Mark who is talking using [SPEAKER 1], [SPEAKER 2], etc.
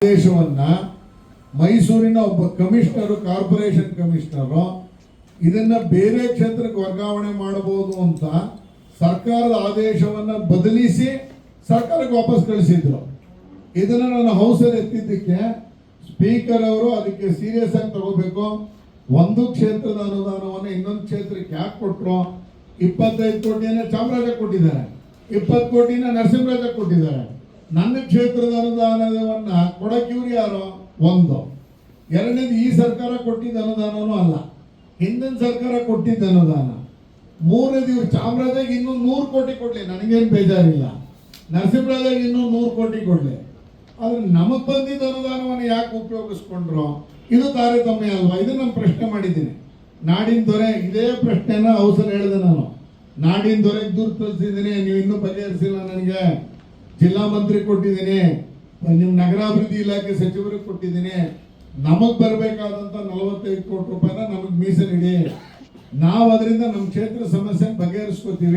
[SPEAKER 1] ಆದೇಶವನ್ನ ಮೈಸೂರಿನ ಒಬ್ಬ ಕಮಿಷನರ್, ಕಾರ್ಪೊರೇಷನ್ ಕಮಿಷನರ್ ಇದನ್ನ ಬೇರೆ ಕ್ಷೇತ್ರಕ್ಕೆ ವರ್ಗಾವಣೆ ಮಾಡಬಹುದು ಅಂತ ಸರ್ಕಾರದ ಆದೇಶವನ್ನ ಬದಲಿಸಿ ಸರ್ಕಾರಕ್ಕೆ ವಾಪಸ್ ಕಳಿಸಿದ್ರು. ಇದನ್ನ ನಾನು ಹೌಸಲ್ಲಿ ಎತ್ತಿದ್ದಕ್ಕೆ ಸ್ಪೀಕರ್ ಅವರು ಅದಕ್ಕೆ ಸೀರಿಯಸ್ ಆಗಿ ತಗೋಬೇಕು. ಒಂದು ಕ್ಷೇತ್ರದ ಅನುದಾನವನ್ನು ಇನ್ನೊಂದು ಕ್ಷೇತ್ರಕ್ಕೆ ಯಾಕೆ ಕೊಟ್ಟರು? 25 ಕೋಟಿಯನ್ನ ಚಾಮರಾಜ ಕೊಟ್ಟಿದ್ದಾರೆ, 20 ಕೋಟಿನ ನರಸಿಂಹರಾಜ ಕೊಟ್ಟಿದ್ದಾರೆ. ನನ್ನ ಕ್ಷೇತ್ರದ ಅನುದಾನವನ್ನ ಕೊಡಕ್ಕೆ ಇವ್ರು ಯಾರು? ಒಂದು. ಎರಡನೇದು, ಈ ಸರ್ಕಾರ ಕೊಟ್ಟಿದ್ದ ಅನುದಾನನೂ ಅಲ್ಲ, ಹಿಂದಿನ ಸರ್ಕಾರ ಕೊಟ್ಟಿದ್ದ ಅನುದಾನ. ಮೂರನೇದು, ಇವ್ರು ಚಾಮರಾಜಗೆ ಇನ್ನೂ 100 ಕೋಟಿ ಕೊಡ್ಲಿ, ನನಗೇನು ಬೇಜಾರಿಲ್ಲ. ನರಸಿಂಹರಾಜಗೆ ಇನ್ನೂ 100 ಕೋಟಿ ಕೊಡ್ಲಿ. ಆದ್ರೆ ನಮಗ್ ಬಂದಿದ್ದ ಅನುದಾನವನ್ನು ಯಾಕೆ ಉಪಯೋಗಿಸ್ಕೊಂಡ್ರು? ಇದು ತಾರತಮ್ಯ ಅಲ್ವಾ? ಇದು ನಾನು ಪ್ರಶ್ನೆ ಮಾಡಿದ್ದೀನಿ. ನಾಡಿನ ದೊರೆ ಇದೇ ಪ್ರಶ್ನೆನ ಹೌಸಲ್ಲಿ ಹೇಳಿದೆ ನಾನು. ನಾಡಿನ ದೊರೆಗೆ ದೂರ ತರಿಸಿದ್ದೀನಿ, ನೀವು ಇನ್ನೂ ಬಗೆಹರಿಸಿಲ್ಲ. ನನಗೆ ಜಿಲ್ಲಾ ಮಂತ್ರಿ ಕೊಟ್ಟಿದ್ದೀನಿ, ನಿಮ್ಮ ನಗರಾಭಿವೃದ್ಧಿ ಇಲಾಖೆ ಸಚಿವರಿಗೆ ಕೊಟ್ಟಿದ್ದೀನಿ. ನಮಗ್ ಬರಬೇಕಾದಂತ 45 ಕೋಟಿ ರೂಪಾಯಿನ ನಮಗ್ ಮೀಸಲಿಡಿ, ನಾವು ಅದರಿಂದ ನಮ್ಮ ಕ್ಷೇತ್ರ ಸಮಸ್ಯೆ ಬಗೆಹರಿಸ್ಕೋತೀವಿ.